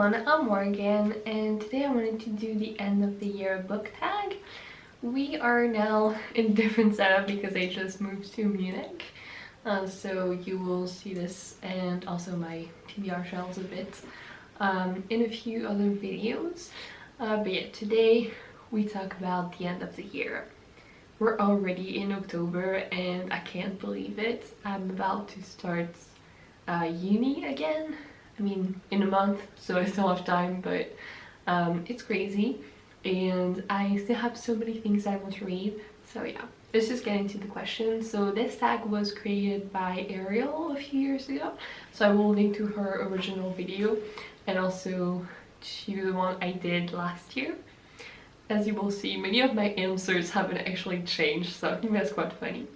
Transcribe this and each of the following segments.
everyone, I'm Morgan, and today I wanted to do the end of the year book tag. We are now in different setup because I just moved to Munich, so you will see this and also my TBR shelves a bit in a few other videos. But yeah, today we talk about the end of the year. We're already in October and I can't believe it. I'm about to start uni again. I mean, in a month, so I still have time, but it's crazy. And I still have so many things I want to read. So yeah, let's just get into the questions. So this tag was created by Ariel a few years ago. So I will link to her original video and also to the one I did last year. As you will see, many of my answers haven't actually changed, so I think that's quite funny.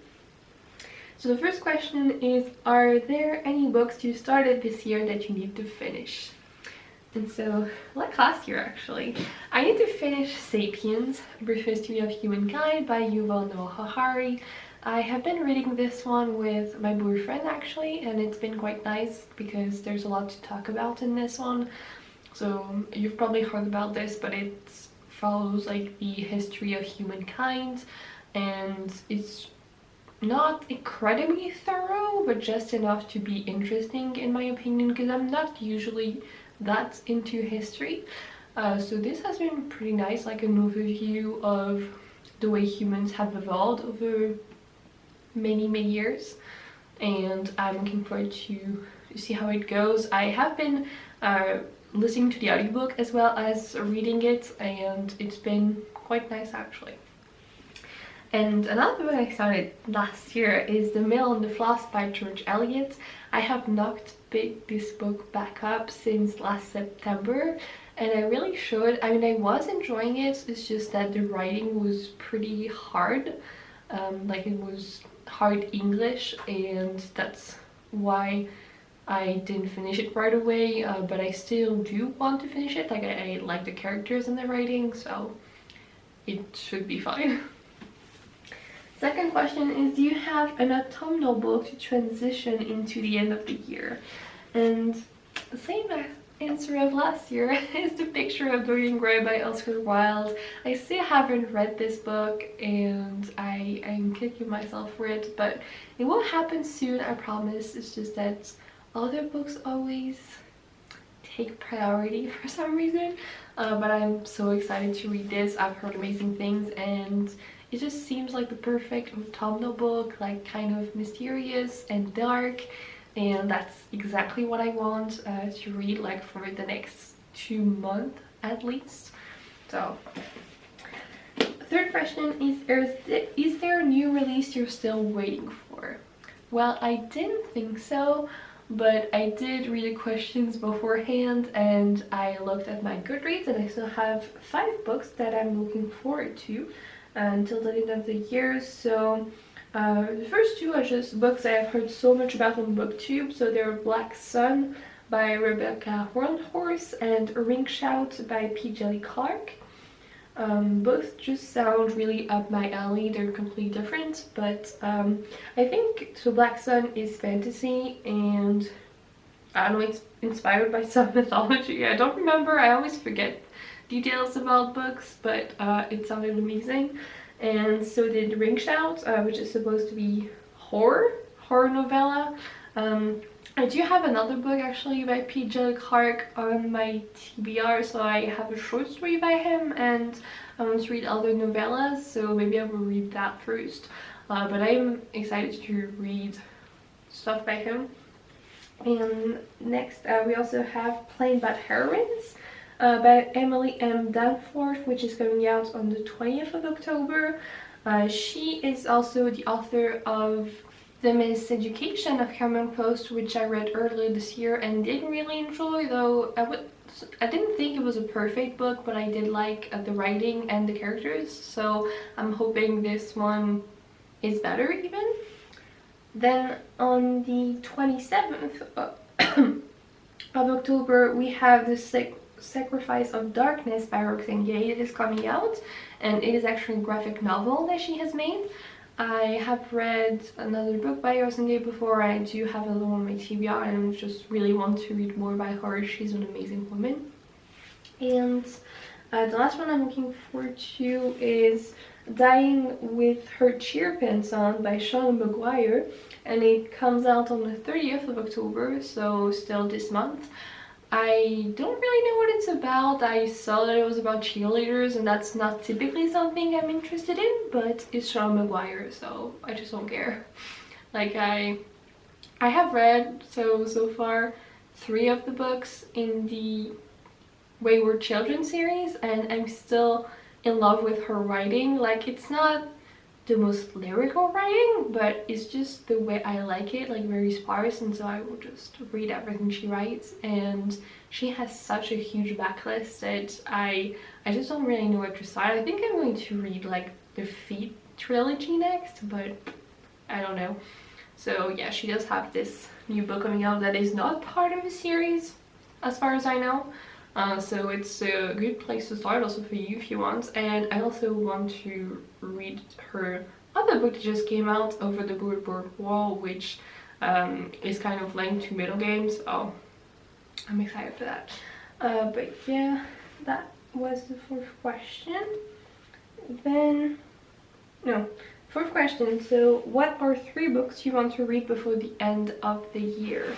So the first question is, are there any books you started this year that you need to finish? And so, like last year actually, I need to finish Sapiens, A Brief History of Humankind by Yuval Noah Harari. I have been reading this one with my boyfriend actually, and it's been quite nice because there's a lot to talk about in this one. So you've probably heard about this, but it follows like the history of humankind, and it's not incredibly thorough, but just enough to be interesting in my opinion, because I'm not usually that into history. So this has been pretty nice, like an overview of the way humans have evolved over many years, and I'm looking forward to see how it goes. I have been listening to the audiobook as well as reading it, and it's been quite nice actually. And another book I started last year is The Mill and the Floss by George Eliot. I have not picked this book back up since last September, and I really should. I mean, I was enjoying it, it's just that the writing was pretty hard. Like it was hard English, and that's why I didn't finish it right away, but I still do want to finish it. Like I like the characters and the writing, so it should be fine. Second question is, do you have an autumnal book to transition into the end of the year? And the same answer of last year is The Picture of Dorian Gray by Oscar Wilde. I still haven't read this book and I'm kicking myself for it, but it will happen soon, I promise. It's just that other books always take priority for some reason, but I'm so excited to read this. I've heard amazing things, and it just seems like the perfect autumnal book, like kind of mysterious and dark, and that's exactly what I want to read like for the next 2 months at least. So third question is there a new release you're still waiting for? Well, I didn't think so, but I did read the questions beforehand and I looked at my Goodreads, and I still have 5 books that I'm looking forward to until the end of the year. So the first 2 are just books I have heard so much about on BookTube. So they're Black Sun by Rebecca Hornhorse and Ring Shout by P. Jelly Clark. Both just sound really up my alley. They're completely different, but I think so. Black Sun is fantasy, and I don't know, it's inspired by some mythology. I don't remember, I always forget details about books, but it sounded amazing. And so did Ring Shout, which is supposed to be horror novella. I do have another book actually by P. Jelly Clark on my TBR, so I have a short story by him and I want to read other novellas, so maybe I will read that first. But I'm excited to read stuff by him. And next we also have Plain Bad Heroines by Emily M. Danforth, which is coming out on the 20th of October. She is also the author of The Miseducation of Cameron Post, which I read earlier this year and didn't really enjoy, though I didn't think it was a perfect book, but I did like the writing and the characters, so I'm hoping this one is better even. Then on the 27th of October we have The Sacrifice of Darkness by Roxane Gay. It is coming out, and it is actually a graphic novel that she has made. I have read another book by Roxane Gay before. I do have another one on my TBR and I just really want to read more by her. She's an amazing woman. And the last one I'm looking forward to is Dying with Her Cheer Pants On by Sean McGuire, and it comes out on the 30th of October, so still this month. I don't really know what it's about. I saw that it was about cheerleaders, and that's not typically something I'm interested in, but it's Sean McGuire, so I just don't care. Like, I have read so far 3 of the books in the Wayward Children series, and I'm still in love with her writing. Like, it's not the most lyrical writing, but it's just the way I like it, like very sparse, and so I will just read everything she writes. And she has such a huge backlist that I just don't really know where to start. I think I'm going to read like the Feet trilogy next, but I don't know. So yeah, she does have this new book coming out that is not part of a series as far as I know. So it's a good place to start also for you if you want. And I also want to read her other book that just came out, Over the Board Wall, which is kind of linked to Middle Games. So I'm excited for that. But yeah, that was the 4th question. Then, no, 4th question. So what are 3 books you want to read before the end of the year?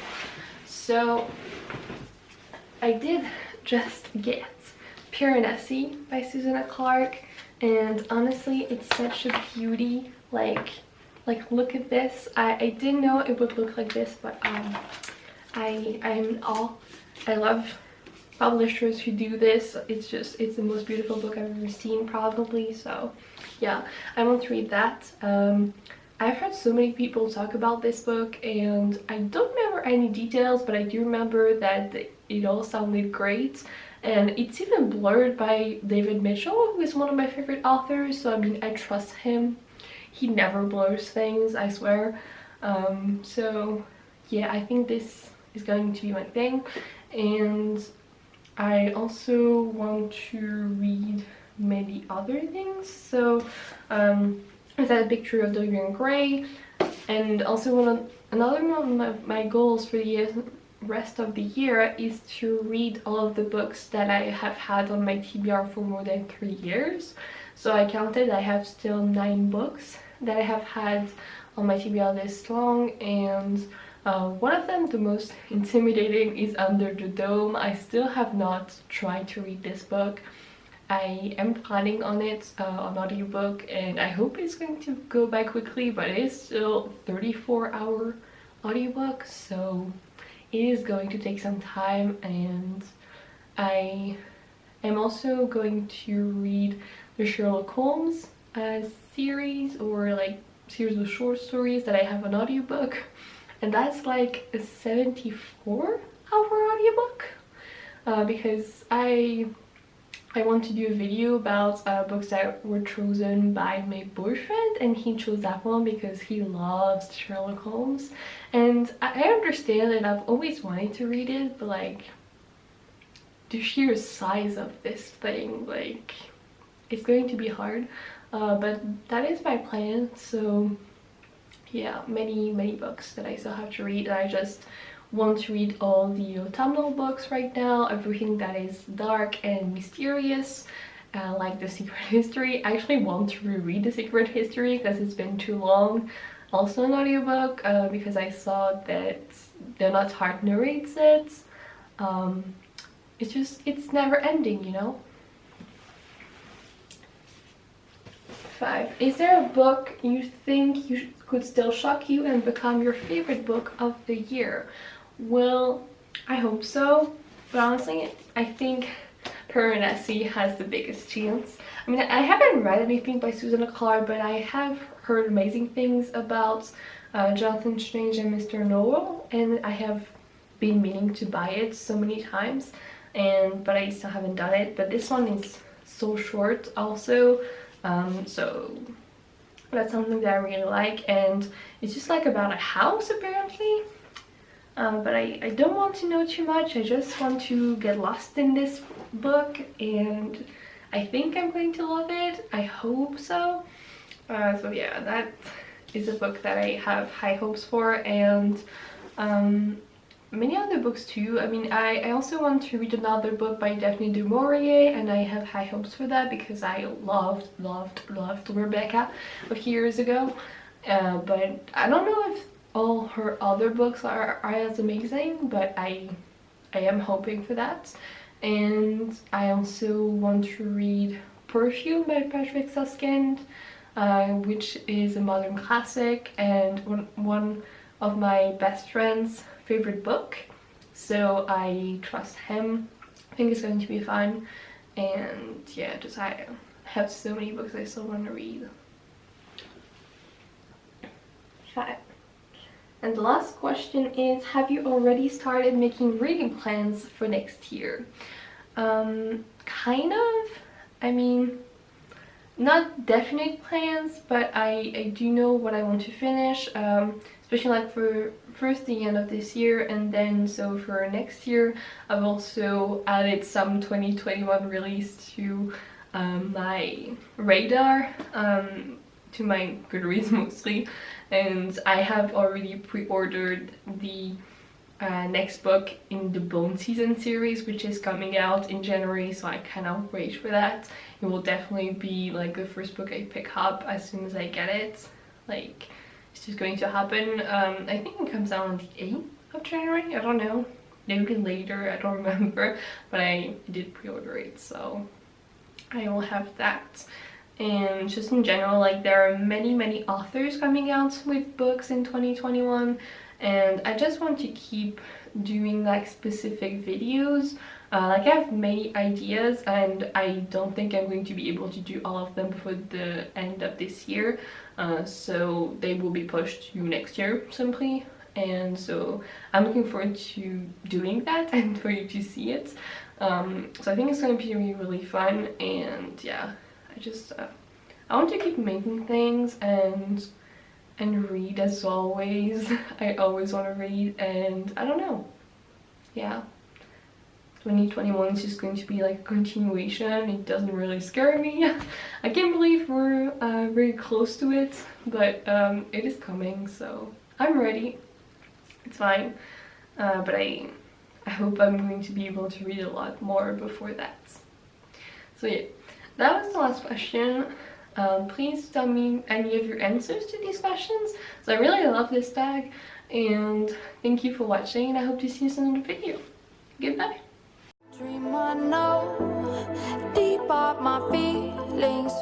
So I did just get Piranesi by Susanna Clark, and honestly it's such a beauty. Like look at this. I didn't know it would look like this, but I'm in awe. I love publishers who do this. It's the most beautiful book I've ever seen probably. So yeah, I want to read that. I've heard so many people talk about this book, and I don't remember any details, but I do remember that it all sounded great. And it's even blurred by David Mitchell, who is one of my favorite authors, so I mean, I trust him. He never blurs things, I swear. So yeah, I think this is going to be my thing. And I also want to read many other things. So I had a picture of Dorian Gray, and also another one of my goals for the rest of the year is to read all of the books that I have had on my TBR for more than 3 years. So I counted, I have still 9 books that I have had on my TBR this long, and one of them, the most intimidating, is Under the Dome. I still have not tried to read this book. I am planning on it on audiobook, and I hope it's going to go by quickly, but it is still 34-hour audiobook, so it is going to take some time. And I am also going to read the Sherlock Holmes series, or like series of short stories that I have on audiobook, and that's like a 74-hour audiobook because I want to do a video about books that were chosen by my boyfriend, and he chose that one because he loves Sherlock Holmes. And I understand that I've always wanted to read it, but like the sheer size of this thing, like it's going to be hard. But that is my plan. So yeah, many books that I still have to read. I just want to read all the autumnal books right now, everything that is dark and mysterious, like The Secret History. I actually want to reread The Secret History because it's been too long. Also an audiobook, because I saw that Donna Tartt narrates it. It's never ending, you know? 5. Is there a book you think could still shock you and become your favorite book of the year? Well, I hope so, but honestly, I think Piranesi has the biggest chance. I mean, I haven't read anything by Susanna Clark, but I have heard amazing things about Jonathan Strange and Mr. Norrell, and I have been meaning to buy it so many times, but I still haven't done it. But this one is so short also, so that's something that I really like, and it's just like about a house apparently. But I don't want to know too much. I just want to get lost in this book, and I think I'm going to love it. I hope so. So yeah, that is a book that I have high hopes for, and many other books too. I mean, I also want to read another book by Daphne du Maurier, and I have high hopes for that because I loved Rebecca a few years ago. But I don't know if all her other books are as amazing, but I am hoping for that. And I also want to read Perfume by Patrick Suskind, which is a modern classic and one of my best friend's favorite book. So I trust him. I think it's going to be fun. And yeah, just I have so many books I still want to read. 5. And the last question is, have you already started making reading plans for next year? Kind of. I mean, not definite plans, but I do know what I want to finish, especially like for first the end of this year, and then so for next year I've also added some 2021 release to my radar, to my Goodreads mostly, and I have already pre-ordered the next book in the Bone Season series, which is coming out in January, so I cannot wait for that. It will definitely be like the first book I pick up as soon as I get it. Like, it's just going to happen. I think it comes out on the 8th of January, I don't know, maybe later, I don't remember, but I did pre-order it, so I will have that. And just in general, like, there are many authors coming out with books in 2021, and I just want to keep doing like specific videos. Like, I have many ideas and I don't think I'm going to be able to do all of them before the end of this year, so they will be pushed to next year simply. And so I'm looking forward to doing that and for you to see it. So I think it's going to be really fun, and yeah, I just I want to keep making things and read as always. I always want to read, and I don't know, yeah, 2021 is just going to be like a continuation. It doesn't really scare me. I can't believe we're very close to it, but it is coming, so I'm ready. It's fine, but I hope I'm going to be able to read a lot more before that. So yeah, that was the last question. Please tell me any of your answers to these questions. So I really love this tag, and thank you for watching, and I hope to see you soon in the video. Goodbye. Dream I know, deep up my feelings.